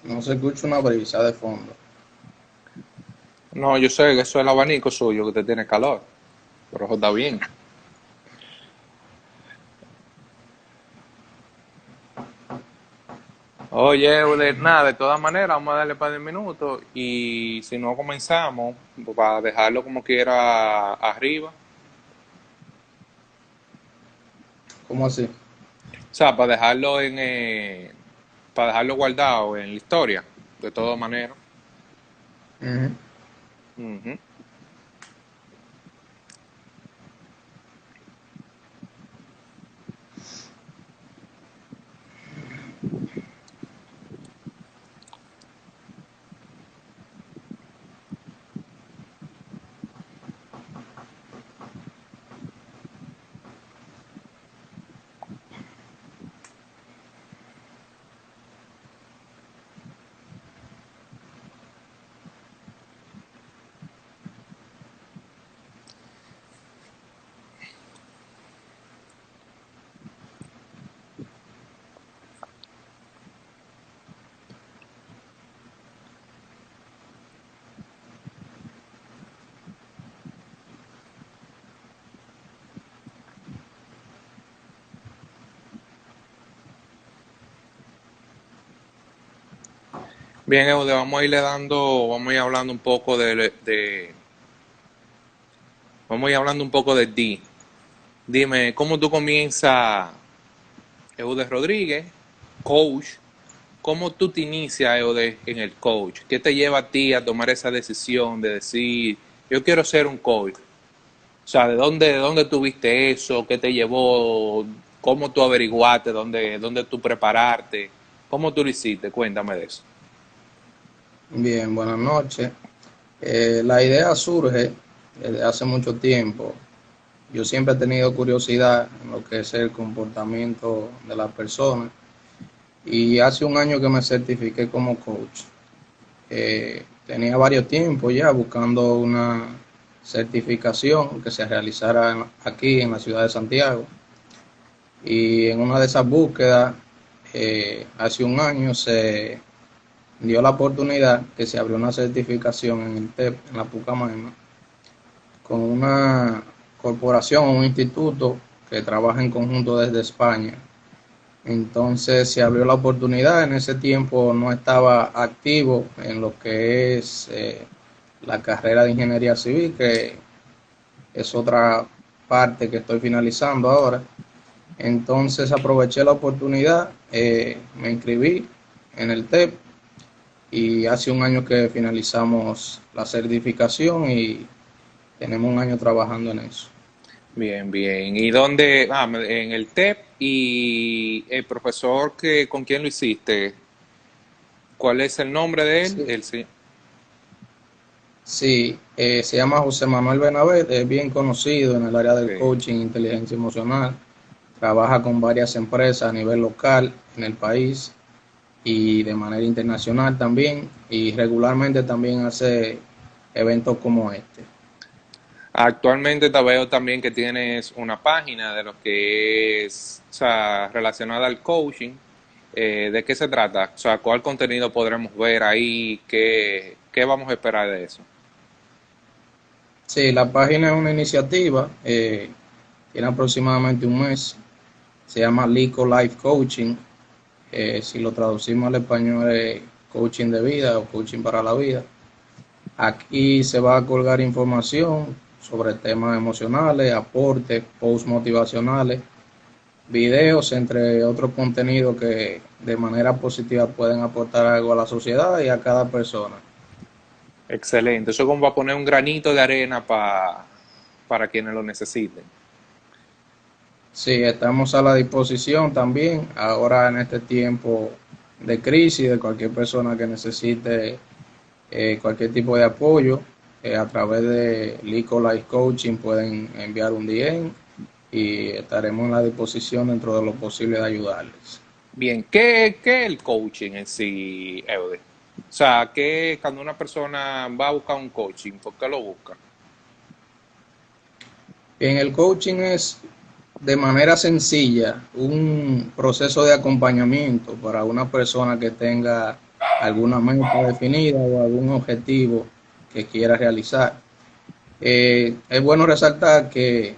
No se escucha una brisa de fondo. No, yo sé que eso es el abanico suyo que te tiene calor, pero eso está bien. Oye, Euler, nada, de todas maneras, vamos a darle para 10 minutos y si no comenzamos, para dejarlo como quiera arriba, ¿Cómo así? o sea, para dejarlo guardado en la historia, de todas maneras. Ujú. Ujú. Bien, Euler, vamos a ir hablando un poco vamos a ir hablando un poco de ti. Dime, ¿cómo tú comienzas, Eudes Rodríguez, coach? ¿Cómo tú te inicias, Eudes, en el coach? ¿Qué te lleva a ti a tomar esa decisión de decir, yo quiero ser un coach? O sea, de dónde tuviste eso? ¿Qué te llevó? ¿Cómo tú averiguaste? ¿Dónde tú prepararte? ¿Cómo tú lo hiciste? Cuéntame de eso. Bien, buenas noches. La idea surge desde hace mucho tiempo. Yo siempre he tenido curiosidad en lo que es el comportamiento de las personas y hace un año que me certifiqué como coach. Tenía varios tiempos ya buscando una certificación que se realizara aquí en la ciudad de Santiago y en una de esas búsquedas hace un año se dio la oportunidad que se abrió una certificación en el TEP, en la Pucamaima, con una corporación o un instituto que trabaja en conjunto desde España. Entonces se abrió la oportunidad, en ese tiempo no estaba activo en lo que es la carrera de ingeniería civil, que es otra parte que estoy finalizando ahora. Entonces aproveché la oportunidad, me inscribí en el TEP y hace un año que finalizamos la certificación y tenemos un año trabajando en eso. Bien, bien. ¿Y dónde? Ah, en el TEP y el profesor con quién lo hiciste. ¿Cuál es el nombre de él? Sí, sí, se llama José Manuel Benavet, es bien conocido en el área del Sí. coaching e inteligencia emocional, trabaja con varias empresas a nivel local en el país y de manera internacional también, y regularmente también hace eventos como este. Actualmente te veo también que tienes una página de lo que es, o sea, relacionada al coaching. ¿De qué se trata? O sea, ¿cuál contenido podremos ver ahí? ¿Qué vamos a esperar de eso? Sí, la página es una iniciativa, tiene aproximadamente un mes, se llama Lico Life Coaching, si lo traducimos al español es coaching de vida o coaching para la vida. Aquí se va a colgar información sobre temas emocionales, aportes, posts motivacionales, videos, entre otros contenidos que de manera positiva pueden aportar algo a la sociedad y a cada persona. Excelente. Eso como va a poner un granito de arena para quienes lo necesiten. Sí, estamos a la disposición también, ahora en este tiempo de crisis, de cualquier persona que necesite cualquier tipo de apoyo, a través de Lico Life Coaching pueden enviar un DM y estaremos en la disposición dentro de lo posible de ayudarles. Bien, ¿qué es el coaching en sí, Eude? O sea, que cuando una persona va a buscar un coaching, ¿por qué lo busca? Bien, el coaching es de manera sencilla un proceso de acompañamiento para una persona que tenga alguna meta definida o algún objetivo que quiera realizar. Es bueno resaltar que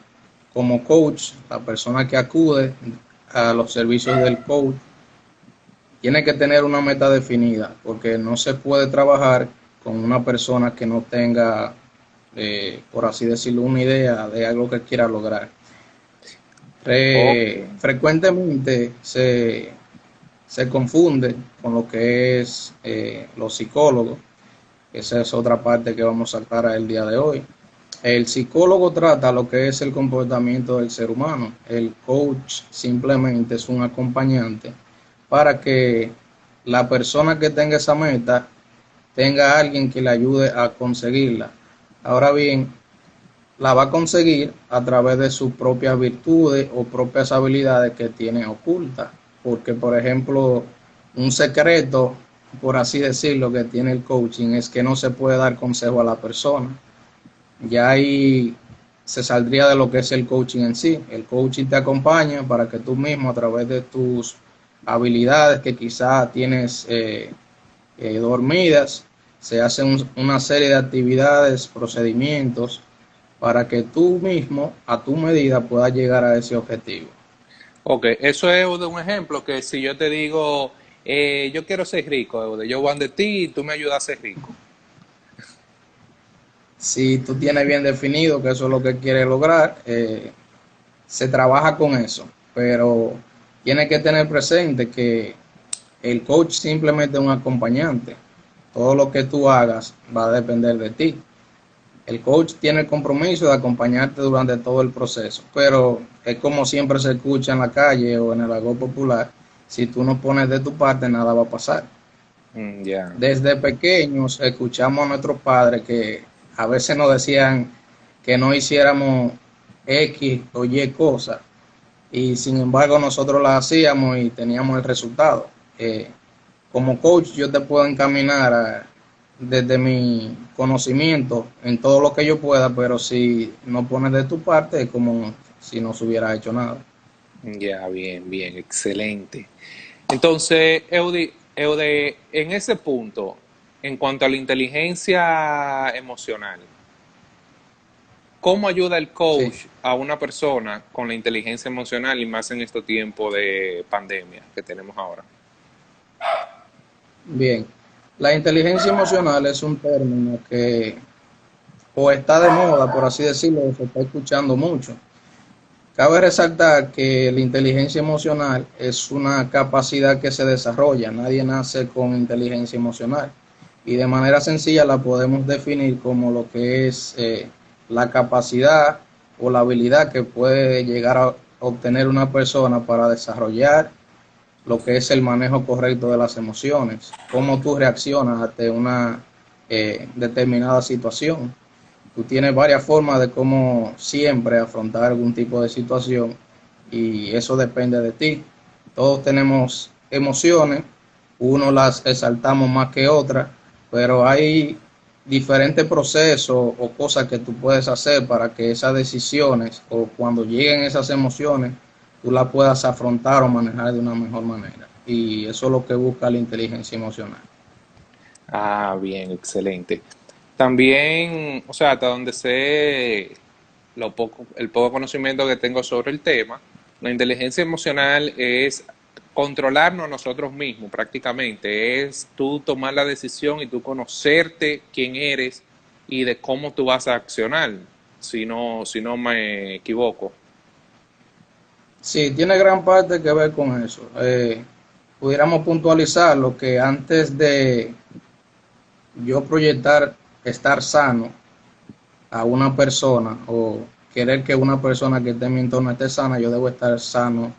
como coach, la persona que acude a los servicios del coach tiene que tener una meta definida, porque no se puede trabajar con una persona que no tenga, por así decirlo, una idea de algo que quiera lograr. Ok, Frecuentemente se confunde con lo que es los psicólogos. Esa es otra parte que vamos a aclarar el día de hoy. El psicólogo trata lo que es el comportamiento del ser humano. El coach simplemente es un acompañante para que la persona que tenga esa meta tenga a alguien que le ayude a conseguirla. Ahora bien, la va a conseguir a través de sus propias virtudes o propias habilidades que tiene ocultas. Porque, por ejemplo, un secreto, por así decirlo, que tiene el coaching es que no se puede dar consejo a la persona. Ya ahí se saldría de lo que es el coaching en sí. El coaching te acompaña para que tú mismo, a través de tus habilidades que quizás tienes dormidas, se hacen una serie de actividades, procedimientos, para que tú mismo, a tu medida, puedas llegar a ese objetivo. ok, eso es de un ejemplo que si yo te digo, yo quiero ser rico, Eude, yo voy de ti y tú me ayudas a ser rico. Si tú tienes bien definido que eso es lo que quieres lograr, se trabaja con eso, pero tienes que tener presente que el coach simplemente es un acompañante. Todo lo que tú hagas va a depender de ti. El coach tiene el compromiso de acompañarte durante todo el proceso, pero es como siempre se escucha en la calle o en el argot popular, si tú no pones de tu parte nada va a pasar. Ya. Desde pequeños escuchamos a nuestros padres que a veces nos decían que no hiciéramos X o Y cosas y sin embargo nosotros las hacíamos y teníamos el resultado. Como coach yo te puedo encaminar desde mi conocimiento en todo lo que yo pueda, pero si no pones de tu parte es como si no se hubiera hecho nada. Ya, bien, bien, excelente. Entonces, Eude, en ese punto, en cuanto a la inteligencia emocional, ¿cómo ayuda el Sí, coach a una persona con la inteligencia emocional y más en este tiempo de pandemia que tenemos ahora? bien. La inteligencia emocional es un término que o está de moda, por así decirlo, o se está escuchando mucho. Cabe resaltar que la inteligencia emocional es una capacidad que se desarrolla, nadie nace con inteligencia emocional y de manera sencilla la podemos definir como lo que es la capacidad o la habilidad que puede llegar a obtener una persona para desarrollar lo que es el manejo correcto de las emociones, cómo tú reaccionas ante una determinada situación. Tú tienes varias formas de cómo siempre afrontar algún tipo de situación y eso depende de ti. Todos tenemos emociones, unos las exaltamos más que otras, pero hay diferentes procesos o cosas que tú puedes hacer para que esas decisiones o cuando lleguen esas emociones tú las puedas afrontar o manejar de una mejor manera. Y eso es lo que busca la inteligencia emocional. Ah, bien, excelente. También, o sea, hasta donde sé el poco conocimiento que tengo sobre el tema, la inteligencia emocional es controlarnos a nosotros mismos prácticamente, es tú tomar la decisión y tú conocerte quién eres y de cómo tú vas a accionar, si no me equivoco. Sí, tiene gran parte que ver con eso. Pudiéramos puntualizar lo que antes de yo proyectar estar sano a una persona o querer que una persona que esté en mi entorno esté sana, yo debo estar sano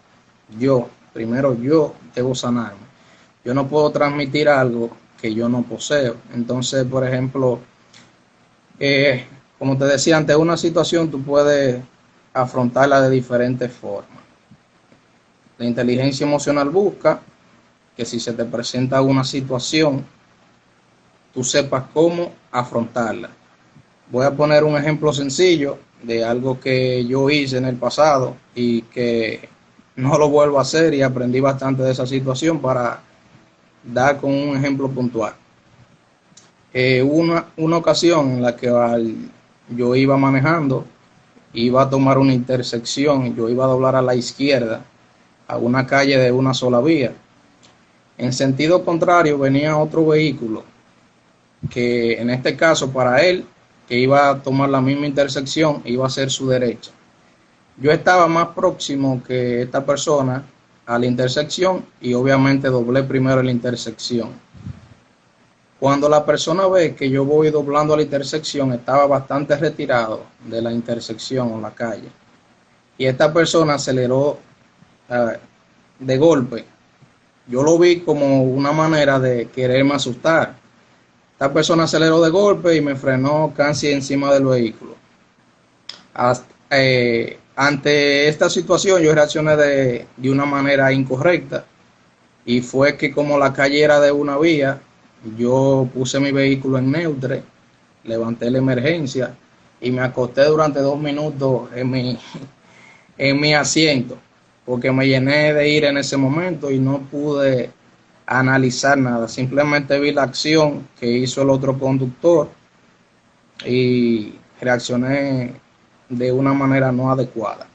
yo. Primero yo debo sanarme. Yo no puedo transmitir algo que yo no poseo. Entonces, por ejemplo, eh, como te decía, ante una situación tú puedes afrontarla de diferentes formas. La inteligencia emocional busca que si se te presenta una situación, tú sepas cómo afrontarla. Voy a poner un ejemplo sencillo de algo que yo hice en el pasado y que no lo vuelvo a hacer y aprendí bastante de esa situación para dar con un ejemplo puntual. Hubo una ocasión en la que yo iba manejando, iba a tomar una intersección, yo iba a doblar a la izquierda a una calle de una sola vía. En sentido contrario venía otro vehículo que en este caso para él, que iba a tomar la misma intersección, iba a ser su derecha. Yo estaba más próximo que esta persona a la intersección y obviamente doblé primero la intersección. Cuando la persona ve que yo voy doblando a la intersección, estaba bastante retirado de la intersección o la calle. Y esta persona aceleró de golpe. Yo lo vi como una manera de quererme asustar. Esta persona aceleró de golpe y me frenó casi encima del vehículo. Ante esta situación yo reaccioné de una manera incorrecta y fue que como la calle era de una vía, yo puse mi vehículo en neutro, levanté la emergencia y me acosté durante 2 minutos en mi asiento porque me llené de ira en ese momento y no pude analizar nada, simplemente vi la acción que hizo el otro conductor y reaccioné de una manera no adecuada.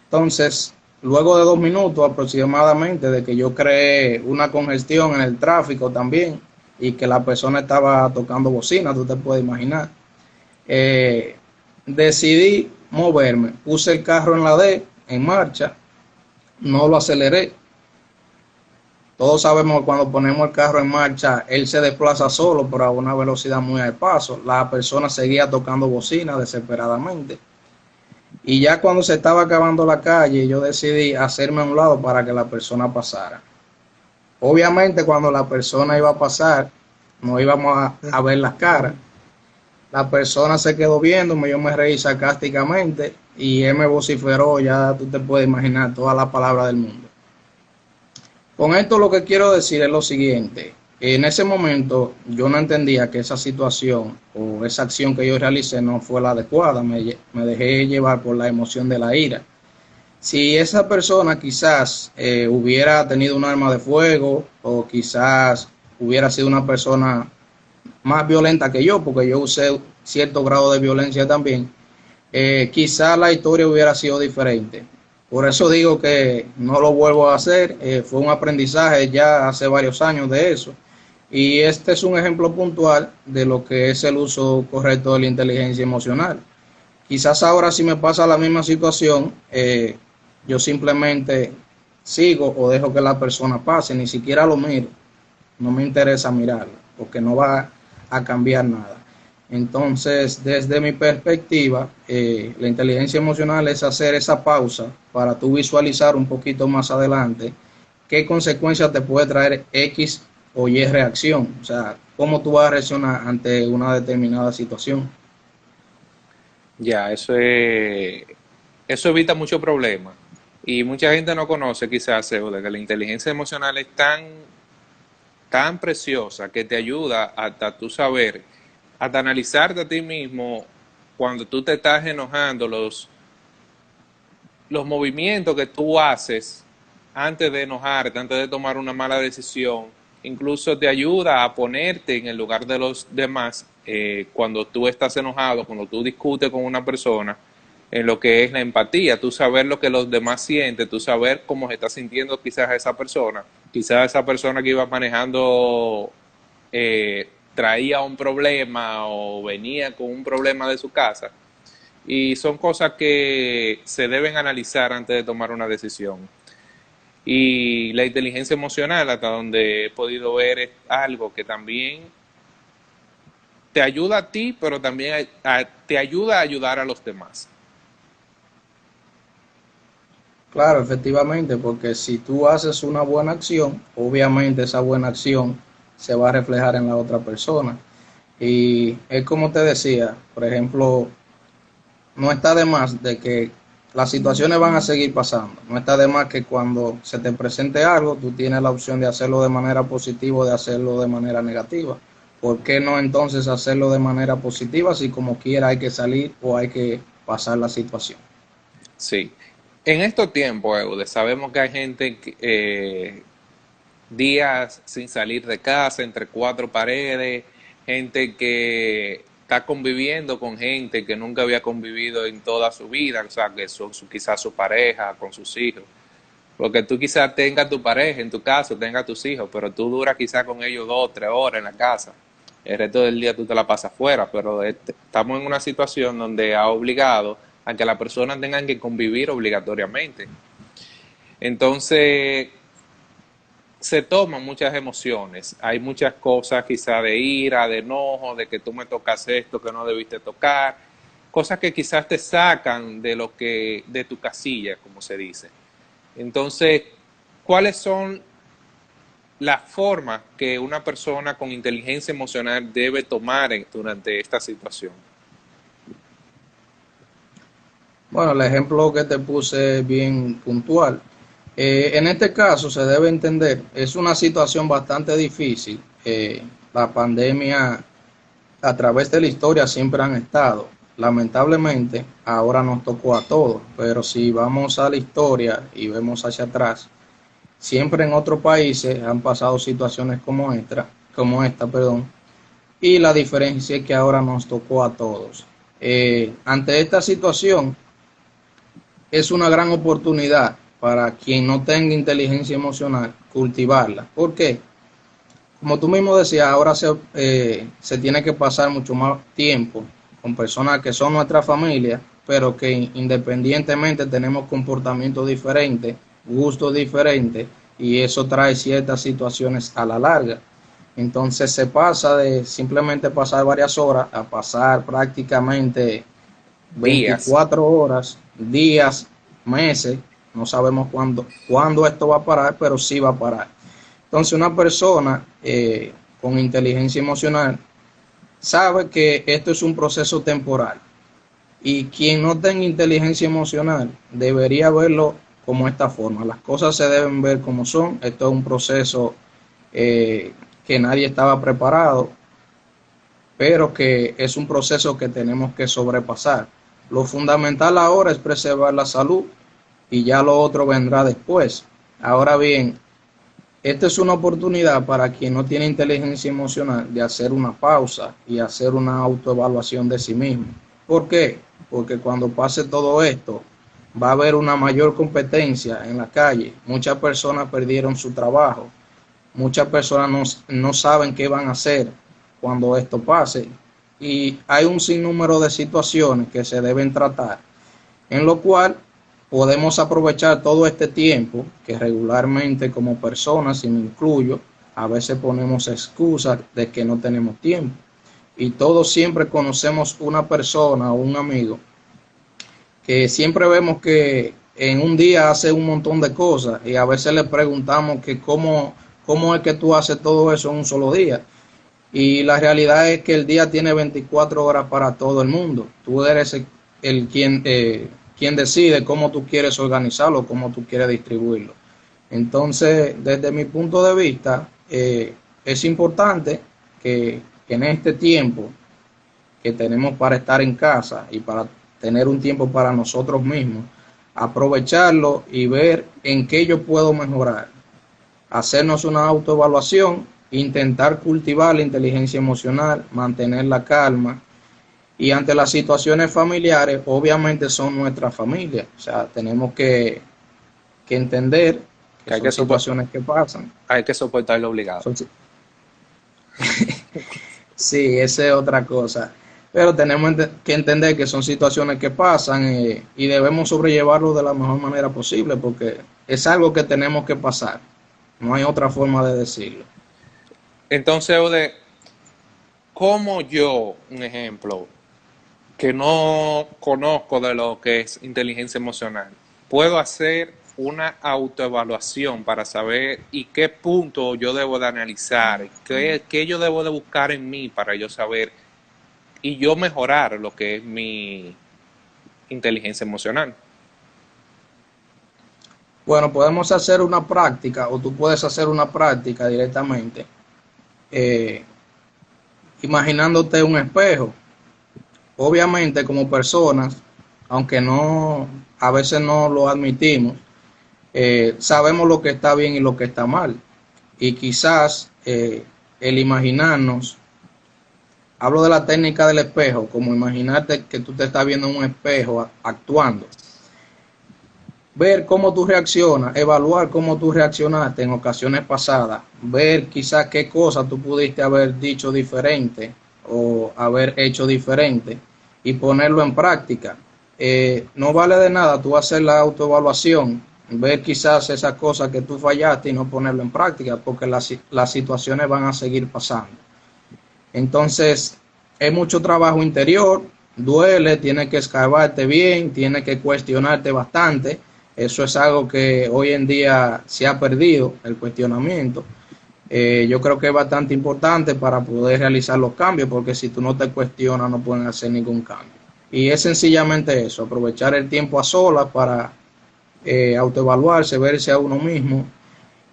Entonces, luego de 2 minutos aproximadamente de que yo creé una congestión en el tráfico también y que la persona estaba tocando bocina, tú te puedes imaginar, decidí moverme, puse el carro en la D, en marcha, no lo aceleré. Todos sabemos que cuando ponemos el carro en marcha, él se desplaza solo, pero a una velocidad muy al paso. La persona seguía tocando bocina desesperadamente. Y ya cuando se estaba acabando la calle, yo decidí hacerme a un lado para que la persona pasara. Obviamente, cuando la persona iba a pasar, no íbamos a ver las caras. La persona se quedó viéndome, yo me reí sarcásticamente y él me vociferó, ya tú te puedes imaginar todas las palabras del mundo. Con esto lo que quiero decir es lo siguiente. En ese momento yo no entendía que esa situación o esa acción que yo realicé no fue la adecuada. Me dejé llevar por la emoción de la ira. Si esa persona quizás hubiera tenido un arma de fuego o quizás hubiera sido una persona más violenta que yo, porque yo usé cierto grado de violencia también, quizás la historia hubiera sido diferente. Por eso digo que no lo vuelvo a hacer, fue un aprendizaje ya hace varios años de eso. Y este es un ejemplo puntual de lo que es el uso correcto de la inteligencia emocional. Quizás ahora si me pasa la misma situación, yo simplemente sigo o dejo que la persona pase, ni siquiera lo miro, no me interesa mirarlo, porque no va a cambiar nada. Entonces, desde mi perspectiva, la inteligencia emocional es hacer esa pausa para tú visualizar un poquito más adelante qué consecuencias te puede traer X o Y reacción. O sea, cómo tú vas a reaccionar ante una determinada situación. Ya, eso evita muchos problemas. Y mucha gente no conoce quizás, de que la inteligencia emocional es tan preciosa que te ayuda hasta tú saber, hasta analizarte a ti mismo cuando tú te estás enojando, los movimientos que tú haces antes de enojarte, antes de tomar una mala decisión, incluso te ayuda a ponerte en el lugar de los demás cuando tú estás enojado, cuando tú discutes con una persona, en lo que es la empatía, tú saber lo que los demás sienten, tú saber cómo se está sintiendo quizás esa persona que iba manejando traía un problema o venía con un problema de su casa. Y son cosas que se deben analizar antes de tomar una decisión. Y la inteligencia emocional, hasta donde he podido ver, es algo que también te ayuda a ti, pero también te ayuda a ayudar a los demás. Claro, efectivamente, porque si tú haces una buena acción, obviamente esa buena acción se va a reflejar en la otra persona. Y es como te decía, por ejemplo, no está de más de que las situaciones van a seguir pasando. No está de más que cuando se te presente algo, tú tienes la opción de hacerlo de manera positiva o de hacerlo de manera negativa. ¿Por qué no entonces hacerlo de manera positiva si como quiera hay que salir o hay que pasar la situación? Sí. En estos tiempos, Eudes, sabemos que hay gente días sin salir de casa, entre cuatro paredes, gente que está conviviendo con gente que nunca había convivido en toda su vida, o sea, que son quizás su pareja, con sus hijos. Porque tú quizás tengas tu pareja, en tu caso, tengas tus hijos, pero tú duras quizás con ellos 2 o 3 horas en la casa. El resto del día tú te la pasas afuera, pero estamos en una situación donde ha obligado a que las personas tengan que convivir obligatoriamente. Entonces, se toman muchas emociones. Hay muchas cosas quizá de ira, de enojo, de que tú me tocas esto que no debiste tocar, cosas que quizás te sacan de lo que de tu casilla, como se dice. Entonces, ¿cuáles son las formas que una persona con inteligencia emocional debe tomar durante esta situación? Bueno, el ejemplo que te puse es bien puntual. En este caso se debe entender, es una situación bastante difícil. La pandemia a través de la historia siempre han estado. Lamentablemente ahora nos tocó a todos, pero si vamos a la historia y vemos hacia atrás, siempre en otros países han pasado situaciones como esta, perdón, y la diferencia es que ahora nos tocó a todos. Ante esta situación es una gran oportunidad para quien no tenga inteligencia emocional cultivarla. ¿Por qué? Como tú mismo decías, ahora se tiene que pasar mucho más tiempo con personas que son nuestra familia, pero que independientemente tenemos comportamientos diferentes, gustos diferentes, y eso trae ciertas situaciones a la larga. Entonces se pasa de simplemente pasar varias horas a pasar prácticamente Días. 24 horas, días, meses, no sabemos cuándo esto va a parar, pero sí va a parar. Entonces una persona con inteligencia emocional sabe que esto es un proceso temporal y quien no tenga inteligencia emocional debería verlo como esta forma. Las cosas se deben ver como son. Esto es un proceso que nadie estaba preparado, pero que es un proceso que tenemos que sobrepasar. Lo fundamental ahora es preservar la salud y ya lo otro vendrá después. Ahora bien, esta es una oportunidad para quien no tiene inteligencia emocional de hacer una pausa y hacer una autoevaluación de sí mismo. ¿Por qué? Porque cuando pase todo esto, va a haber una mayor competencia en la calle. Muchas personas perdieron su trabajo. Muchas personas no saben qué van a hacer cuando esto pase. Y hay un sinnúmero de situaciones que se deben tratar, en lo cual podemos aprovechar todo este tiempo que regularmente como personas, y me incluyo, a veces ponemos excusas de que no tenemos tiempo. Y todos siempre conocemos una persona o un amigo que siempre vemos que en un día hace un montón de cosas y a veces le preguntamos que cómo es que tú haces todo eso en un solo día. Y la realidad es que el día tiene 24 horas para todo el mundo. Tú eres quien decide cómo tú quieres organizarlo, cómo tú quieres distribuirlo. Entonces, desde mi punto de vista, es importante que en este tiempo que tenemos para estar en casa y para tener un tiempo para nosotros mismos, aprovecharlo y ver en qué yo puedo mejorar, hacernos una autoevaluación, intentar cultivar la inteligencia emocional, mantener la calma y ante las situaciones familiares, obviamente son nuestra familia, o sea, tenemos que entender que Que son situaciones que pasan. hay que soportarlo obligado. Son, sí, esa es otra cosa. Pero tenemos que entender que son situaciones que pasan y debemos sobrellevarlo de la mejor manera posible porque es algo que tenemos que pasar. No hay otra forma de decirlo. Entonces, Ode, ¿cómo yo, un ejemplo, que no conozco de lo que es inteligencia emocional, puedo hacer una autoevaluación para saber y qué punto yo debo de analizar, qué yo debo de buscar en mí para yo saber y yo mejorar lo que es mi inteligencia emocional? Bueno, podemos hacer una práctica o tú puedes hacer una práctica directamente, eh, imaginándote un espejo. Obviamente como personas, aunque no, a veces no lo admitimos, sabemos lo que está bien y lo que está mal. y quizás el imaginarnos, hablo de la técnica del espejo, como imaginarte que tú te estás viendo en un espejo actuando, ver cómo tú reaccionas, evaluar cómo tú reaccionaste en ocasiones pasadas, ver quizás qué cosas tú pudiste haber dicho diferente o haber hecho diferente y ponerlo en práctica. No vale de nada tú hacer la autoevaluación, ver quizás esas cosas que tú fallaste y no ponerlo en práctica, porque las situaciones van a seguir pasando. Entonces, es mucho trabajo interior, duele, tienes que excavarte bien, tienes que cuestionarte bastante. Eso es algo que hoy en día se ha perdido, el cuestionamiento. Yo creo que es bastante importante para poder realizar los cambios, porque si tú no te cuestionas no pueden hacer ningún cambio. Y es sencillamente eso, aprovechar el tiempo a solas para autoevaluarse, verse a uno mismo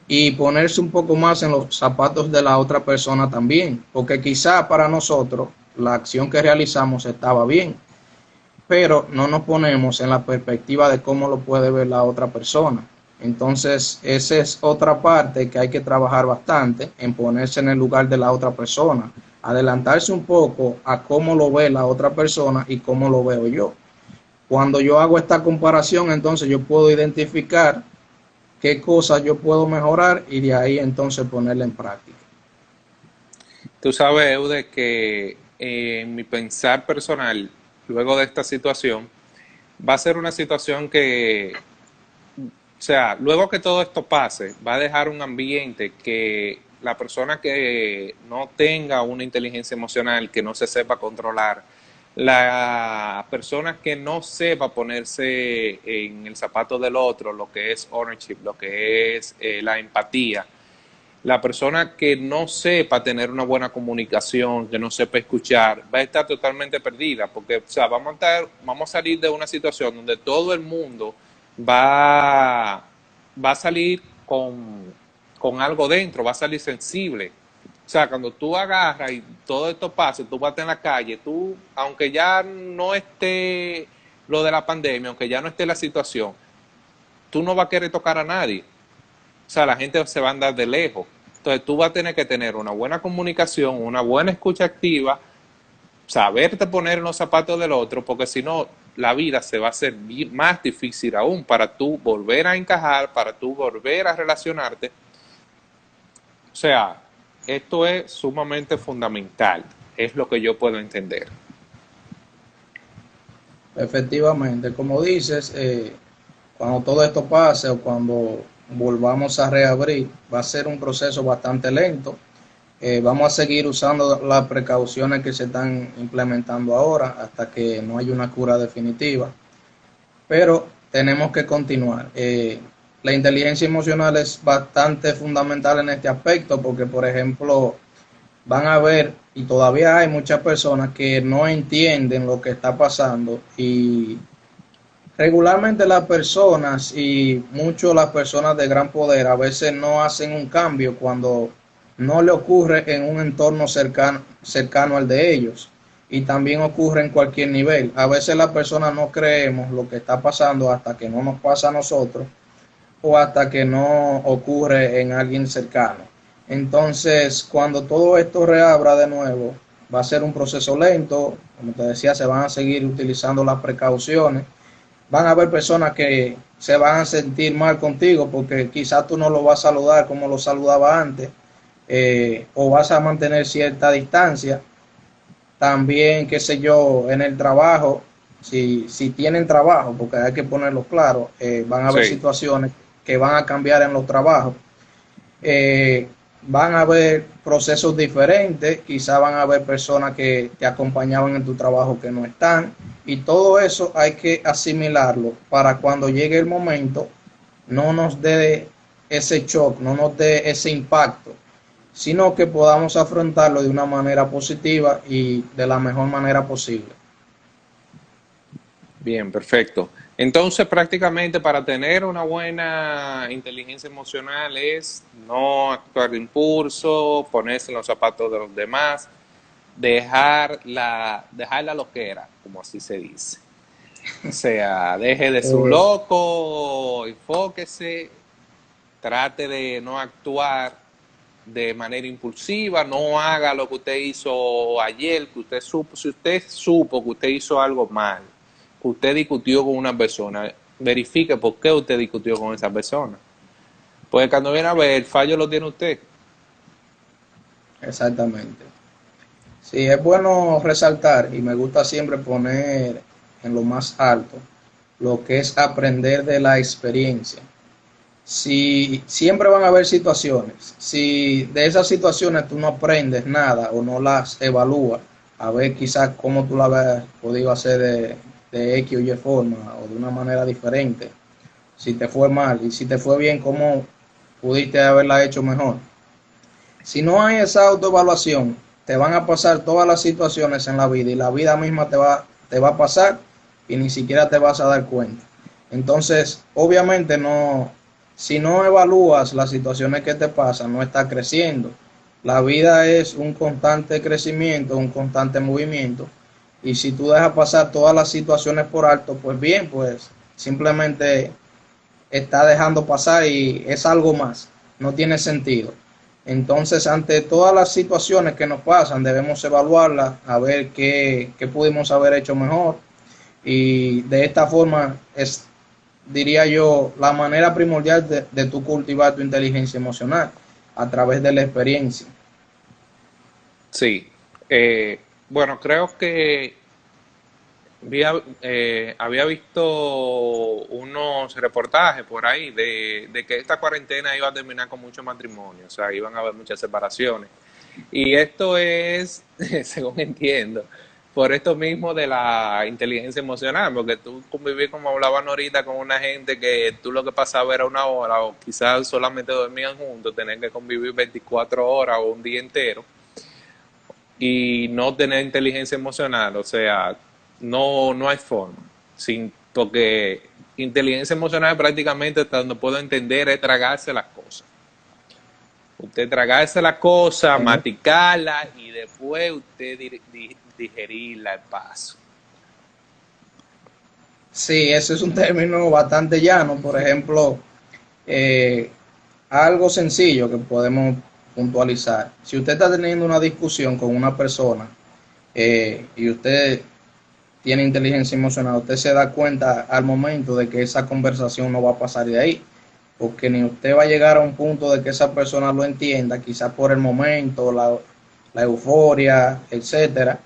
y ponerse un poco más en los zapatos de la otra persona también, porque quizá para nosotros la acción que realizamos estaba bien, pero no nos ponemos en la perspectiva de cómo lo puede ver la otra persona. Entonces, esa es otra parte que hay que trabajar bastante, en ponerse en el lugar de la otra persona, adelantarse un poco a cómo lo ve la otra persona y cómo lo veo yo. Cuando yo hago esta comparación, entonces yo puedo identificar qué cosas yo puedo mejorar y de ahí entonces ponerla en práctica. Tú sabes, Eude, que en mi pensar personal, luego de esta situación, va a ser una situación que, o sea, luego que todo esto pase, va a dejar un ambiente que la persona que no tenga una inteligencia emocional, que no se sepa controlar, la persona que no sepa ponerse en el zapato del otro, lo que es ownership, lo que es la empatía, la persona que no sepa tener una buena comunicación, que no sepa escuchar, va a estar totalmente perdida, porque o sea, vamos a salir de una situación donde todo el mundo va, va a salir con algo dentro, va a salir sensible. O sea, cuando tú agarras y todo esto pasa, tú vas en la calle, tú, aunque ya no esté lo de la pandemia, aunque ya no esté la situación, tú no vas a querer tocar a nadie. O sea, la gente se va a andar de lejos. Entonces tú vas a tener que tener una buena comunicación, una buena escucha activa, saberte poner en los zapatos del otro, porque si no, la vida se va a hacer más difícil aún para tú volver a encajar, para tú volver a relacionarte. O sea, esto es sumamente fundamental, es lo que yo puedo entender. Efectivamente, como dices, cuando todo esto pase o cuando volvamos a reabrir, va a ser un proceso bastante lento. Vamos a seguir usando las precauciones que se están implementando ahora hasta que no haya una cura definitiva, pero tenemos que continuar. La inteligencia emocional es bastante fundamental en este aspecto porque, por ejemplo, van a ver, y todavía hay muchas personas que no entienden lo que está pasando y regularmente las personas y mucho las personas de gran poder a veces no hacen un cambio cuando no le ocurre en un entorno cercano al de ellos y también ocurre en cualquier nivel. A veces las personas no creemos lo que está pasando hasta que no nos pasa a nosotros o hasta que no ocurre en alguien cercano. Entonces, cuando todo esto reabra de nuevo, va a ser un proceso lento, como te decía, se van a seguir utilizando las precauciones, van a haber personas que se van a sentir mal contigo porque quizás tú no lo vas a saludar como lo saludaba antes, o vas a mantener cierta distancia. También, qué sé yo, en el trabajo, si tienen trabajo, porque hay que ponerlo claro, van a haber Sí. situaciones que van a cambiar en los trabajos, eh, van a haber procesos diferentes, quizás van a haber personas que te acompañaban en tu trabajo que no están, y todo eso hay que asimilarlo para cuando llegue el momento no nos dé ese shock, no nos dé ese impacto, sino que podamos afrontarlo de una manera positiva y de la mejor manera posible. Bien, perfecto. Entonces, prácticamente para tener una buena inteligencia emocional es no actuar de impulso, ponerse en los zapatos de los demás, dejar la loquera, como así se dice. O sea, deje de ser un Eh, loco, enfóquese, trate de no actuar de manera impulsiva, no haga lo que usted hizo ayer, que usted supo, si usted supo que usted hizo algo mal, que usted discutió con una persona, verifique por qué usted discutió con esa persona. Pues cuando viene a ver, el fallo lo tiene usted. Exactamente. Sí, es bueno resaltar y me gusta siempre poner en lo más alto lo que es aprender de la experiencia. Si siempre van a haber situaciones, si de esas situaciones tú no aprendes nada o no las evalúas, a ver quizás cómo tú la habías podido hacer de X o Y forma o de una manera diferente, si te fue mal y si te fue bien, cómo pudiste haberla hecho mejor. Si no hay esa autoevaluación, te van a pasar todas las situaciones en la vida y la vida misma te va a pasar y ni siquiera te vas a dar cuenta. Entonces, obviamente no, si no evalúas las situaciones que te pasan, no estás creciendo. La vida es un constante crecimiento, un constante movimiento. Y si tú dejas pasar todas las situaciones por alto, pues bien, pues simplemente está dejando pasar y es algo más. No tiene sentido. Entonces, ante todas las situaciones que nos pasan, debemos evaluarlas, a ver qué pudimos haber hecho mejor. Y de esta forma es, diría yo, la manera primordial de tu cultivar tu inteligencia emocional, a través de la experiencia. Sí. Bueno, creo que había visto unos reportajes por ahí de que esta cuarentena iba a terminar con muchos matrimonios, o sea, iban a haber muchas separaciones. Y esto es, según entiendo, por esto mismo de la inteligencia emocional, porque tú convivir, como hablaban ahorita, con una gente que tú lo que pasaba era una hora o quizás solamente dormían juntos, tener que convivir 24 horas o un día entero y no tener inteligencia emocional, o sea, no hay forma, porque inteligencia emocional prácticamente, hasta donde puedo entender, es tragarse las cosas. Usted tragarse las cosas, maticarlas y después usted digerirla al paso. Sí, ese es un término bastante llano. Por ejemplo, eh, algo sencillo que podemos puntualizar. Si usted está teniendo una discusión con una persona y usted tiene inteligencia emocional, usted se da cuenta al momento de que esa conversación no va a pasar de ahí, porque ni usted va a llegar a un punto de que esa persona lo entienda, quizás por el momento, la euforia, etcétera.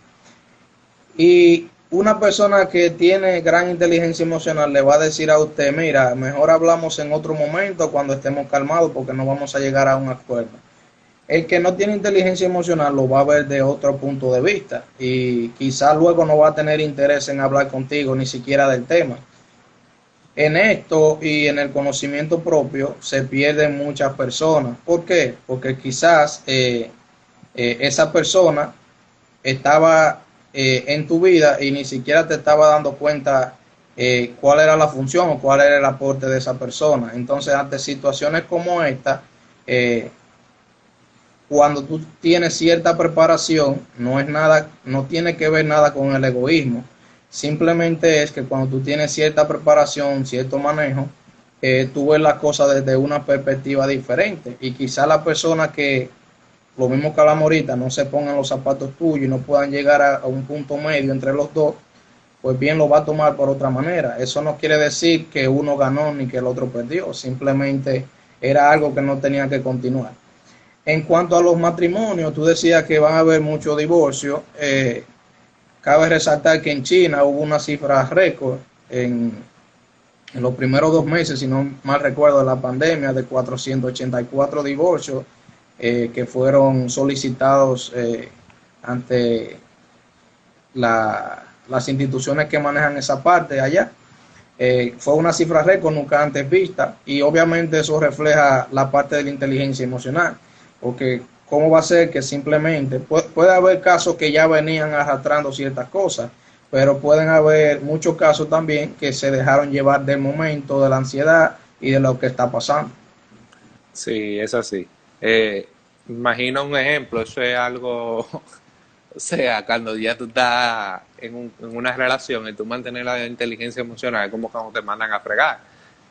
Y una persona que tiene gran inteligencia emocional le va a decir a usted, mira, mejor hablamos en otro momento cuando estemos calmados porque no vamos a llegar a un acuerdo. El que no tiene inteligencia emocional lo va a ver de otro punto de vista y quizás luego no va a tener interés en hablar contigo ni siquiera del tema. En esto y en el conocimiento propio se pierden muchas personas. ¿Por qué? Porque quizás esa persona estaba en tu vida y ni siquiera te estaba dando cuenta cuál era la función o cuál era el aporte de esa persona. Entonces, ante situaciones como esta, eh, cuando tú tienes cierta preparación, no es nada, no tiene que ver nada con el egoísmo. Simplemente es que cuando tú tienes cierta preparación, cierto manejo, tú ves las cosas desde una perspectiva diferente. Y quizá la persona que, lo mismo que hablamos ahorita, no se pongan los zapatos tuyos y no puedan llegar a un punto medio entre los dos, pues bien lo va a tomar por otra manera. Eso no quiere decir que uno ganó ni que el otro perdió, simplemente era algo que no tenía que continuar. En cuanto a los matrimonios, tú decías que van a haber muchos divorcios. Cabe resaltar que en China hubo una cifra récord en los primeros 2 meses, si no mal recuerdo, de la pandemia, de 484 divorcios que fueron solicitados ante las instituciones que manejan esa parte allá. Fue una cifra récord nunca antes vista y obviamente eso refleja la parte de la inteligencia emocional, porque cómo va a ser que simplemente puede haber casos que ya venían arrastrando ciertas cosas, pero pueden haber muchos casos también que se dejaron llevar del momento, de la ansiedad y de lo que está pasando. Sí, es así. Imagino un ejemplo, eso es algo, o sea, cuando ya tú estás en una relación y tú mantienes la inteligencia emocional, es como cuando te mandan a fregar.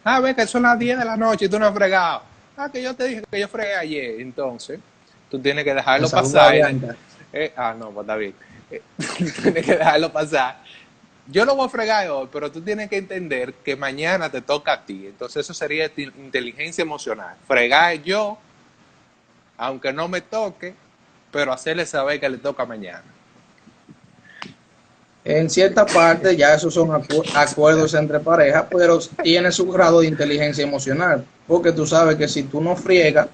Ah, ve que son las 10 de la noche y tú no has fregado. Ah, que yo te dije que yo fregué ayer, entonces. tú tienes que Me dejarlo saluda a pasar. Bianca. No, pues está bien. Tienes que dejarlo pasar. Yo lo voy a fregar hoy, pero tú tienes que entender que mañana te toca a ti. Entonces eso sería inteligencia emocional. Fregar yo, aunque no me toque, pero hacerle saber que le toca mañana. En cierta parte ya esos son acuerdos entre parejas, pero tiene su grado de inteligencia emocional, porque tú sabes que si tú no friegas,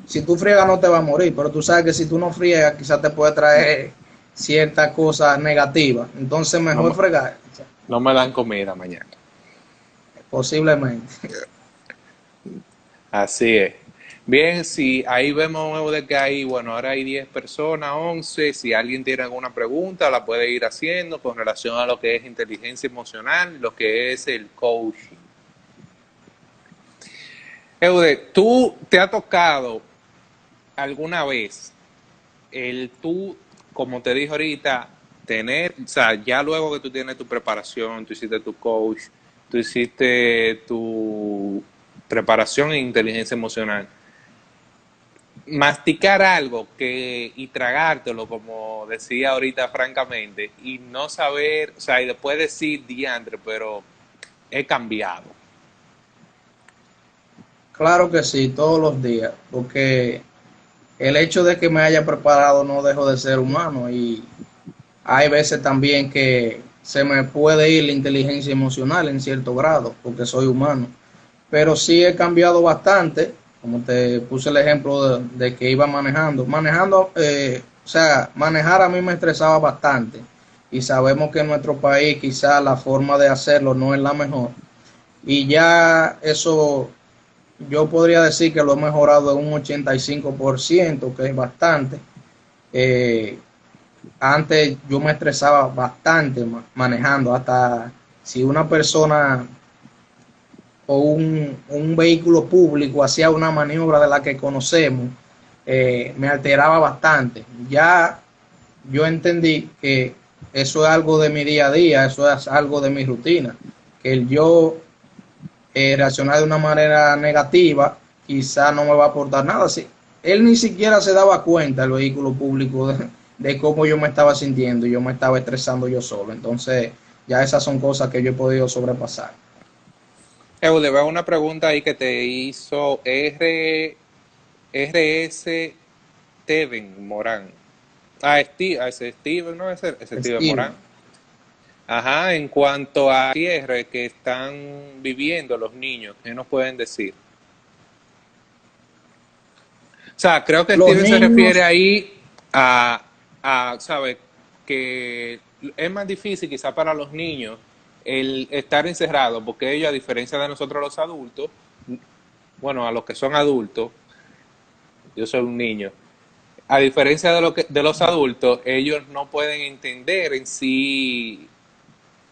si tú friegas no te va a morir, pero tú sabes que si tú no friegas quizás te puede traer ciertas cosas negativas, entonces No, mejor fregar, no me dan comida mañana. posiblemente. Así es. Bien, si ahí vemos de que hay, bueno, ahora hay 10 personas, 11. Si alguien tiene alguna pregunta, la puede ir haciendo con relación a lo que es inteligencia emocional, lo que es el coaching. Eude, ¿tú te ha tocado alguna vez el tú, como te dije ahorita, tener, o sea, ya luego que tú tienes tu preparación, tú hiciste tu coach, tú hiciste tu preparación en inteligencia emocional, masticar algo y tragártelo, como decía ahorita francamente, y no saber, o sea, y después decir diantre, pero he cambiado? Claro que sí, todos los días, porque el hecho de que me haya preparado no dejo de ser humano y hay veces también que se me puede ir la inteligencia emocional en cierto grado, porque soy humano. Pero sí he cambiado bastante, como te puse el ejemplo de que iba manejando. Manejando, o sea, manejar a mí me estresaba bastante y sabemos que en nuestro país quizá la forma de hacerlo no es la mejor. Y ya eso yo podría decir que lo he mejorado en un 85%, que es bastante. Eh, Antes yo me estresaba bastante manejando, hasta si una persona o un vehículo público hacía una maniobra de la que conocemos, me alteraba bastante. Ya yo entendí que eso es algo de mi día a día, eso es algo de mi rutina, que el yo reaccionar de una manera negativa quizá no me va a aportar nada. Sí, él ni siquiera se daba cuenta, el vehículo público, de cómo yo me estaba sintiendo, yo me estaba estresando yo solo. Entonces, ya esas son cosas que yo he podido sobrepasar. Le veo una pregunta ahí que te hizo RS Steven Morán. Ese Steven, ¿no? Ese Steven Steven. Morán. Ajá, en cuanto a cierre que están viviendo los niños, ¿qué nos pueden decir? O sea, creo que Los Steven se refiere niños, ahí ¿sabes? Que es más difícil quizá para los niños el estar encerrados, porque ellos, a diferencia de nosotros los adultos, bueno, a los que son adultos, yo soy un niño, a diferencia de los adultos, ellos no pueden entender en sí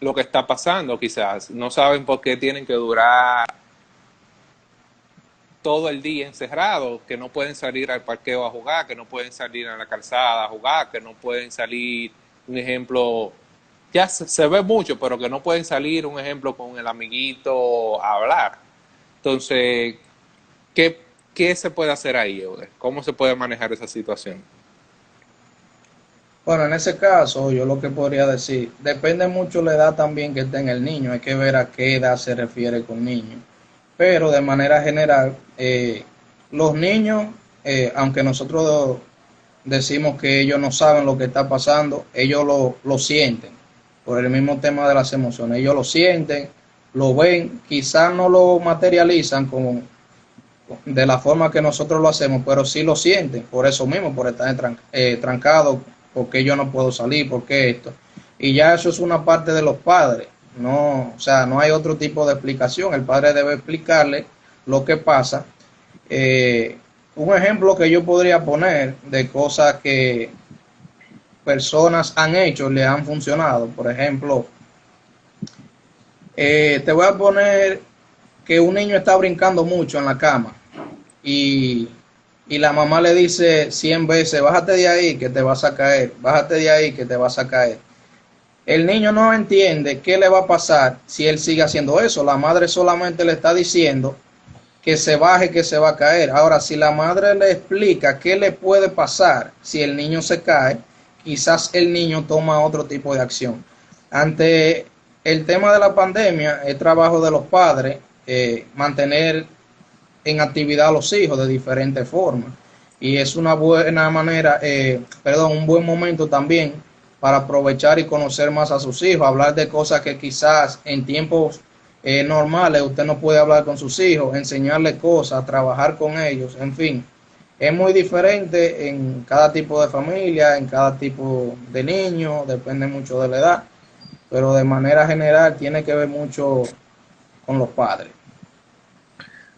lo que está pasando, quizás. No saben por qué tienen que durar todo el día encerrados, que no pueden salir al parqueo a jugar, que no pueden salir a la calzada a jugar, que no pueden salir, un ejemplo, ya se ve mucho, pero que no pueden salir, un ejemplo, con el amiguito a hablar. Entonces, ¿qué, qué se puede hacer ahí, Eudes? ¿Cómo se puede manejar esa situación? bueno, en ese caso, yo lo que podría decir, depende mucho la edad también que tenga el niño, hay que ver a qué edad se refiere con niño. Pero de manera general, los niños, aunque nosotros decimos que ellos no saben lo que está pasando, ellos lo sienten, por el mismo tema de las emociones, ellos lo sienten, lo ven, quizás no lo materializan como de la forma que nosotros lo hacemos, pero sí lo sienten, por eso mismo, por estar trancado, porque yo no puedo salir, porque esto. Y ya eso es una parte de los padres, no, o sea, no hay otro tipo de explicación, el padre debe explicarle lo que pasa. Eh, un ejemplo que yo podría poner de cosas que personas han hecho, le han funcionado, por ejemplo, te voy a poner que un niño está brincando mucho en la cama y, y la mamá le dice 100 veces, bájate de ahí que te vas a caer, bájate de ahí que te vas a caer. El niño no entiende qué le va a pasar si él sigue haciendo eso. La madre solamente le está diciendo que se baje, que se va a caer. Ahora, si la madre le explica qué le puede pasar si el niño se cae, quizás el niño toma otro tipo de acción. Ante el tema de la pandemia, es trabajo de los padres mantener en actividad a los hijos de diferentes formas. Y es una buena manera, un buen momento también para aprovechar y conocer más a sus hijos, hablar de cosas que quizás en tiempos normales usted no puede hablar con sus hijos, enseñarles cosas, trabajar con ellos, en fin. Es muy diferente en cada tipo de familia, en cada tipo de niño, depende mucho de la edad, pero de manera general tiene que ver mucho con los padres.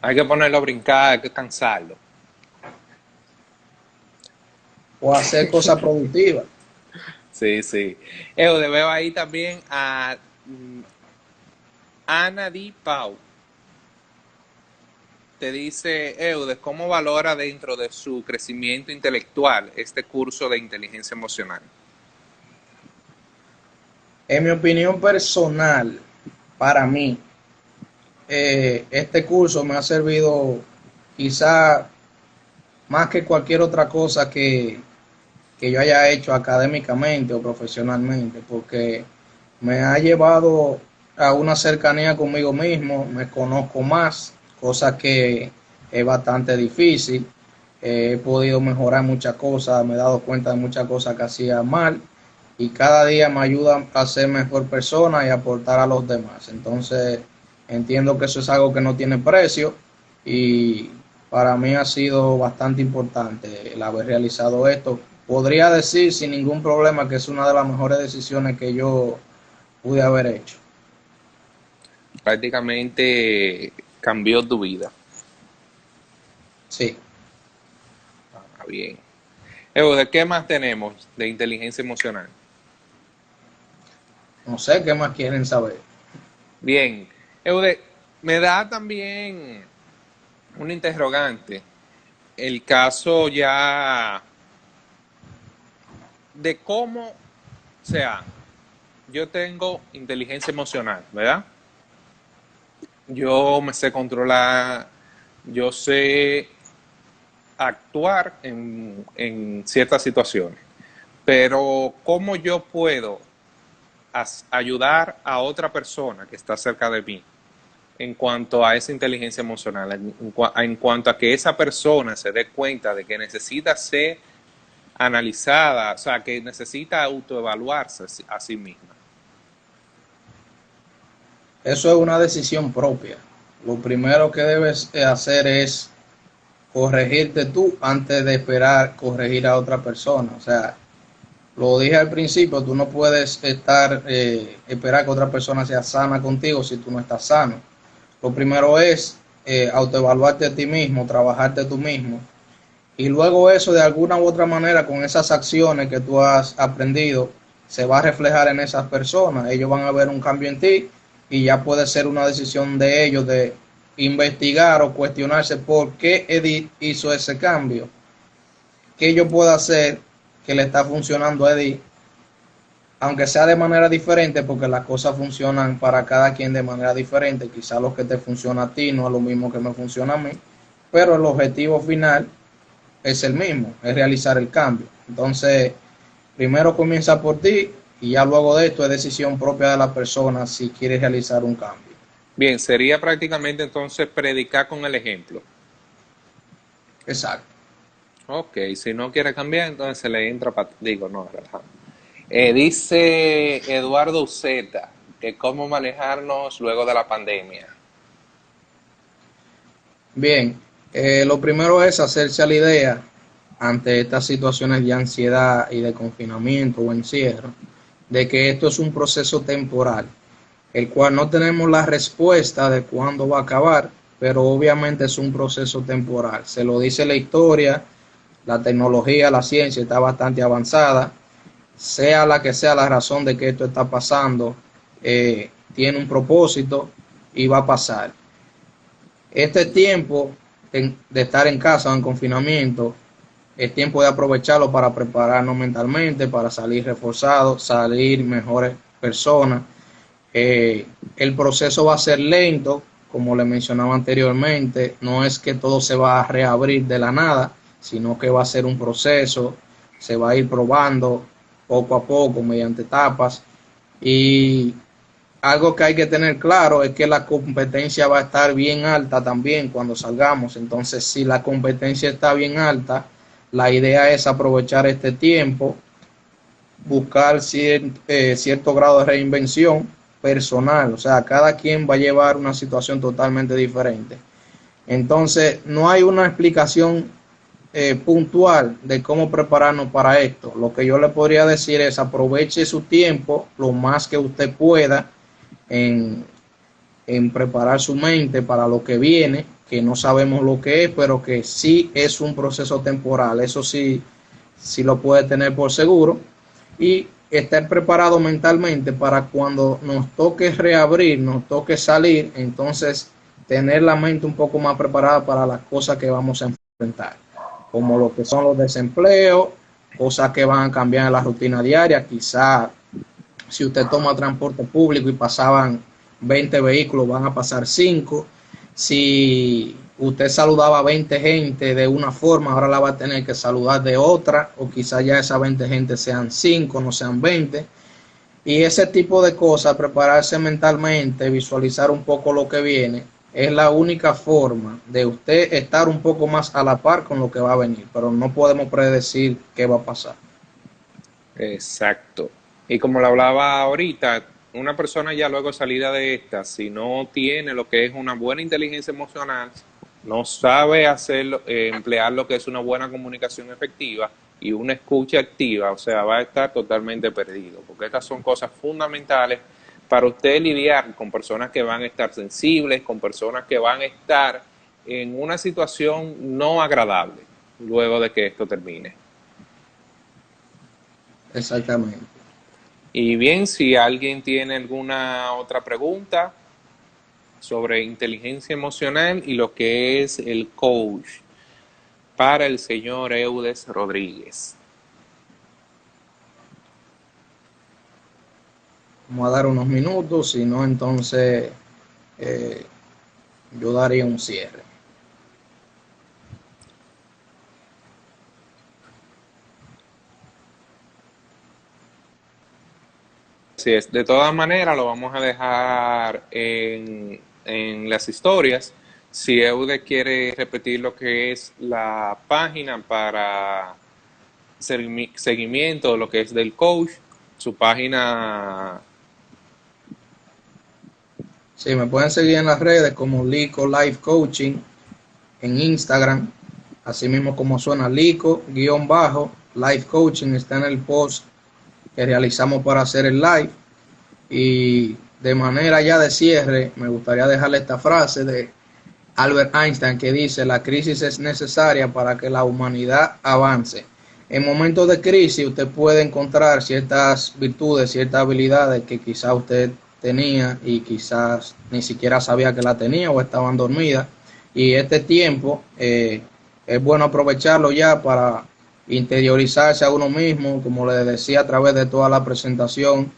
Hay que ponerlo a brincar, hay que cansarlo. O hacer cosas productivas. Sí, sí. Eude, veo ahí también a Ana Di Pau. Te dice, Eude, ¿cómo valora dentro de su crecimiento intelectual este curso de inteligencia emocional? En mi opinión personal, para mí, este curso me ha servido quizá más que cualquier otra cosa que yo haya hecho académicamente o profesionalmente, porque me ha llevado a una cercanía conmigo mismo, me conozco más, cosa que es bastante difícil. He podido mejorar muchas cosas, me he dado cuenta de muchas cosas que hacía mal y cada día me ayuda a ser mejor persona y aportar a los demás. Entonces, entiendo que eso es algo que no tiene precio y para mí ha sido bastante importante el haber realizado esto. Podría decir sin ningún problema que es una de las mejores decisiones que yo pude haber hecho. Prácticamente cambió tu vida. Sí, Ah, bien. Eude, ¿qué más tenemos de inteligencia emocional? no sé qué más quieren saber. Bien. Eude, me da también un interrogante. El caso ya de cómo, o sea, yo tengo inteligencia emocional, ¿verdad? Yo me sé controlar, yo sé actuar en ciertas situaciones, pero ¿cómo yo puedo ayudar a otra persona que está cerca de mí en cuanto a esa inteligencia emocional, en cuanto a que esa persona se dé cuenta de que necesita ser analizada, o sea, que necesita autoevaluarse a sí misma? Eso es una decisión propia. Lo primero que debes hacer es corregirte tú antes de esperar corregir a otra persona. O sea, lo dije al principio, tú no puedes esperar que otra persona sea sana contigo si tú no estás sano. Lo primero es autoevaluarte a ti mismo, trabajarte tú mismo. Y luego eso de alguna u otra manera con esas acciones que tú has aprendido se va a reflejar en esas personas. Ellos van a ver un cambio en ti y ya puede ser una decisión de ellos de investigar o cuestionarse por qué Edith hizo ese cambio. ¿Qué yo puedo hacer que le está funcionando a Edith? Aunque sea de manera diferente, porque las cosas funcionan para cada quien de manera diferente. Quizá lo que te funciona a ti no es lo mismo que me funciona a mí, pero el objetivo final es el mismo, es realizar el cambio. Entonces, primero comienza por ti y ya luego de esto es decisión propia de la persona si quiere realizar un cambio. Bien, sería prácticamente entonces predicar con el ejemplo. Exacto. Ok, si no quiere cambiar, entonces se le entra, digo, no, relajado. Dice Eduardo Uceta que cómo manejarnos luego de la pandemia. Bien, lo primero es hacerse a la idea ante estas situaciones de ansiedad y de confinamiento o encierro, de que esto es un proceso temporal, el cual no tenemos la respuesta de cuándo va a acabar, pero obviamente es un proceso temporal. Se lo dice la historia, la tecnología, la ciencia está bastante avanzada, sea la que sea la razón de que esto está pasando, tiene un propósito y va a pasar. Este tiempo de estar en casa o en confinamiento es tiempo de aprovecharlo para prepararnos mentalmente, para salir reforzados, salir mejores personas. El proceso va a ser lento, como le mencionaba anteriormente, no es que todo se va a reabrir de la nada, sino que va a ser un proceso, se va a ir probando poco a poco mediante etapas. Y algo que hay que tener claro es que la competencia va a estar bien alta también cuando salgamos. Entonces, si la competencia está bien alta, la idea es aprovechar este tiempo, buscar cierto grado de reinvención personal. O sea, cada quien va a llevar una situación totalmente diferente. Entonces, no hay una explicación puntual de cómo prepararnos para esto. Lo que yo le podría decir es aproveche su tiempo lo más que usted pueda en, en preparar su mente para lo que viene, que no sabemos lo que es, pero que sí es un proceso temporal. Eso sí, sí lo puede tener por seguro. Y estar preparado mentalmente para cuando nos toque reabrir, nos toque salir, entonces tener la mente un poco más preparada para las cosas que vamos a enfrentar, como lo que son los desempleos, cosas que van a cambiar en la rutina diaria. Quizá si usted toma transporte público y pasaban 20 vehículos, van a pasar 5. Si usted saludaba a 20 gente de una forma, ahora la va a tener que saludar de otra, o quizá ya esas 20 gente sean 5, no sean 20. Y ese tipo de cosas, prepararse mentalmente, visualizar un poco lo que viene, es la única forma de usted estar un poco más a la par con lo que va a venir, pero no podemos predecir qué va a pasar. Exacto. Y como lo hablaba ahorita, una persona ya luego salida de esta, si no tiene lo que es una buena inteligencia emocional, no sabe hacerlo, emplear lo que es una buena comunicación efectiva y una escucha activa, o sea, va a estar totalmente perdido, porque estas son cosas fundamentales para usted lidiar con personas que van a estar sensibles, con personas que van a estar en una situación no agradable luego de que esto termine. Exactamente. Y bien, si alguien tiene alguna otra pregunta sobre inteligencia emocional y lo que es el coach para el señor Eudes Rodríguez. Vamos a dar unos minutos, si no, entonces eh, yo daría un cierre. Así es, de todas maneras lo vamos a dejar en las historias. Si Eudes quiere repetir lo que es la página para seguimiento de lo que es del coach, su página. Sí, me pueden seguir en las redes como Lico Life Coaching en Instagram, así mismo como suena Lico-Life Coaching, está en el post que realizamos para hacer el live. Y de manera ya de cierre, me gustaría dejarle esta frase de Albert Einstein que dice: la crisis es necesaria para que la humanidad avance. En momentos de crisis usted puede encontrar ciertas virtudes, ciertas habilidades que quizás usted tenía y quizás ni siquiera sabía que la tenía o estaban dormidas. Y este tiempo es bueno aprovecharlo ya para interiorizarse a uno mismo, como le decía a través de toda la presentación,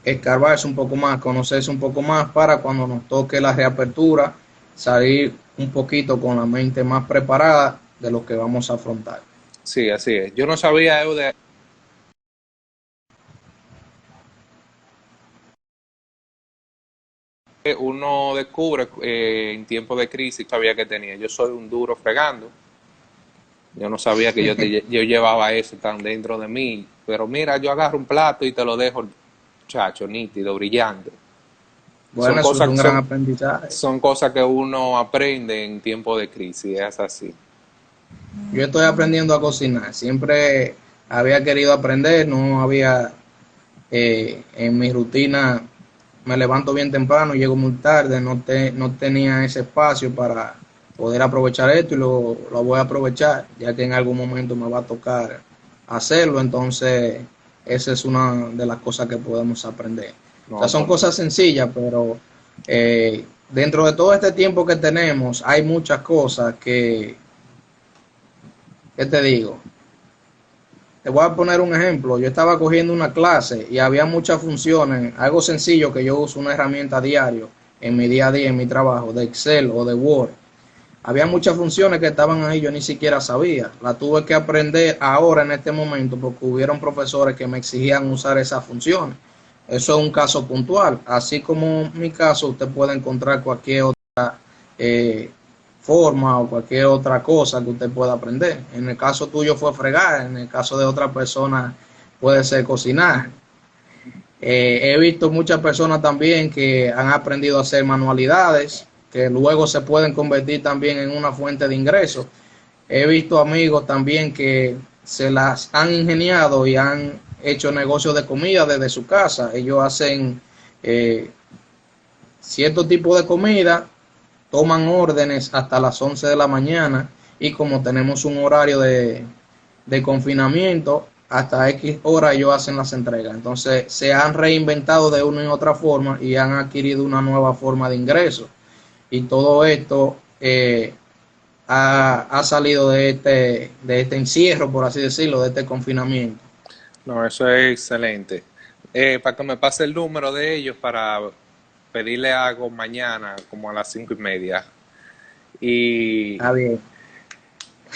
escarbarse un poco más, conocerse un poco más para cuando nos toque la reapertura, salir un poquito con la mente más preparada de lo que vamos a afrontar. Sí, así es. Yo no sabía, Eudes, uno descubre en tiempos de crisis, sabía que tenía. Yo soy un duro fregando. Yo no sabía que yo llevaba eso tan dentro de mí. Pero mira, yo agarro un plato y te lo dejo, chacho, nítido, brillante. Son Bueno, eso es cosas, un gran son, aprendizaje. son cosas que uno aprende en tiempos de crisis, es así. Yo estoy aprendiendo a cocinar. Siempre había querido aprender, no había en mi rutina. Me levanto bien temprano, llego muy tarde, no tenía ese espacio para poder aprovechar esto y lo voy a aprovechar, ya que en algún momento me va a tocar hacerlo. Entonces, esa es una de las cosas que podemos aprender. O sea, No, son pues, cosas sencillas, pero dentro de todo este tiempo que tenemos, hay muchas cosas ¿qué te digo? Te voy a poner un ejemplo. Yo estaba cogiendo una clase y había muchas funciones, algo sencillo que yo uso una herramienta a diario, en mi día a día, en mi trabajo, de Excel o de Word. Había muchas funciones que estaban ahí, yo ni siquiera sabía. La tuve que aprender ahora en este momento porque hubieron profesores que me exigían usar esas funciones. Eso es un caso puntual. Así como en mi caso, usted puede encontrar cualquier otra forma o cualquier otra cosa que usted pueda aprender. En el caso tuyo fue fregar, en el caso de otra persona puede ser cocinar. He visto muchas personas también que han aprendido a hacer manualidades, que luego se pueden convertir también en una fuente de ingresos. He visto amigos también que se las han ingeniado y han hecho negocios de comida desde su casa. Ellos hacen cierto tipo de comida, toman órdenes hasta las 11 de la mañana y como tenemos un horario de confinamiento, hasta X hora ellos hacen las entregas. Entonces se han reinventado de una y otra forma y han adquirido una nueva forma de ingreso. Y todo esto ha salido de este encierro, por así decirlo, de este confinamiento. No, eso es excelente. Para que me pase el número de ellos para pedirle algo mañana, como a las 5:30. Y Está bien.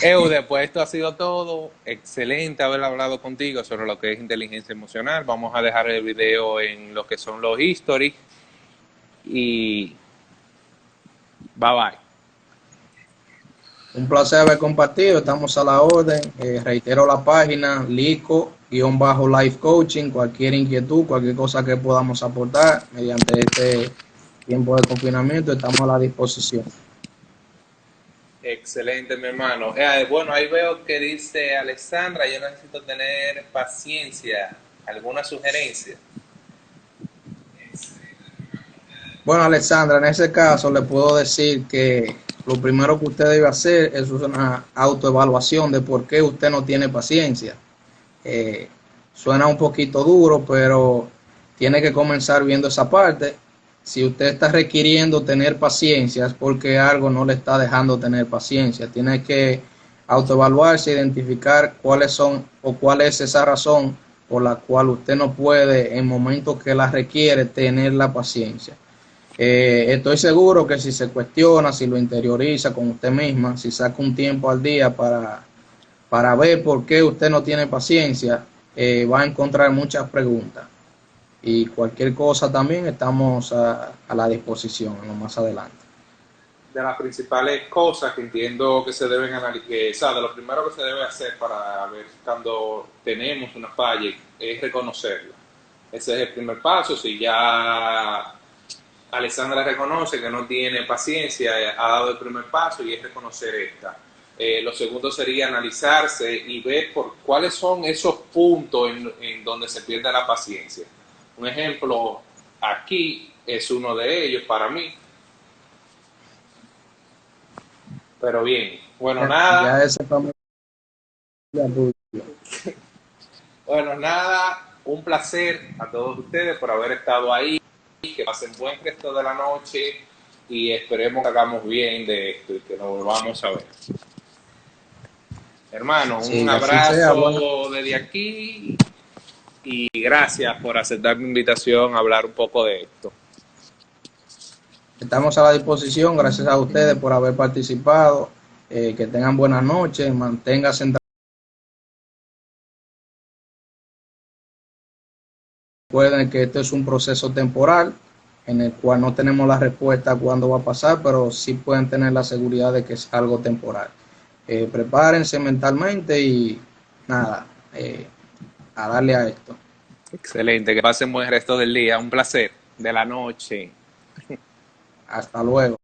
Después esto ha sido todo. Excelente haber hablado contigo sobre lo que es inteligencia emocional. Vamos a dejar el video en lo que son los histories. Y bye bye. Un placer haber compartido, estamos a la orden. Reitero la página, Lico-Life Coaching, cualquier inquietud, cualquier cosa que podamos aportar mediante este tiempo de confinamiento, estamos a la disposición. Excelente, mi hermano. Bueno, ahí veo que dice Alexandra, yo necesito tener paciencia. ¿Alguna sugerencia? Bueno, Alexandra, en ese caso le puedo decir que lo primero que usted debe hacer es una autoevaluación de por qué usted no tiene paciencia. Suena un poquito duro, pero tiene que comenzar viendo esa parte. Si usted está requiriendo tener paciencia es porque algo no le está dejando tener paciencia. Tiene que autoevaluarse, identificar cuáles son o cuál es esa razón por la cual usted no puede en momentos que la requiere tener la paciencia. Estoy seguro que si se cuestiona, si lo interioriza con usted misma, si saca un tiempo al día para ver por qué usted no tiene paciencia, va a encontrar muchas preguntas. Y cualquier cosa también estamos a la disposición en lo más adelante. De las principales cosas que entiendo que se deben analizar, de lo primero que se debe hacer para ver cuando tenemos una falla es reconocerla. Ese es el primer paso. Si ya Alexandra reconoce que no tiene paciencia, ha dado el primer paso y es reconocer esta. Lo segundo sería analizarse y ver por cuáles son esos puntos en donde se pierde la paciencia. Un ejemplo aquí es uno de ellos para mí. Pero bien, bueno, nada. Ya ese familia tuya. Bueno, nada, un placer a todos ustedes por haber estado ahí. Que pasen buen resto de la noche y esperemos que hagamos bien de esto y que nos volvamos a ver. Hermano, Sí, un así sea, bueno. abrazo desde aquí y gracias por aceptar mi invitación a hablar un poco de esto. Estamos a la disposición, gracias a ustedes por haber participado. Que tengan buenas noches, manténganse. Recuerden que esto es un proceso temporal en el cual no tenemos la respuesta cuándo va a pasar, pero sí pueden tener la seguridad de que es algo temporal. Prepárense mentalmente y nada, a darle a esto. Excelente, que pasen buen resto del día, un placer, de la noche. Hasta luego.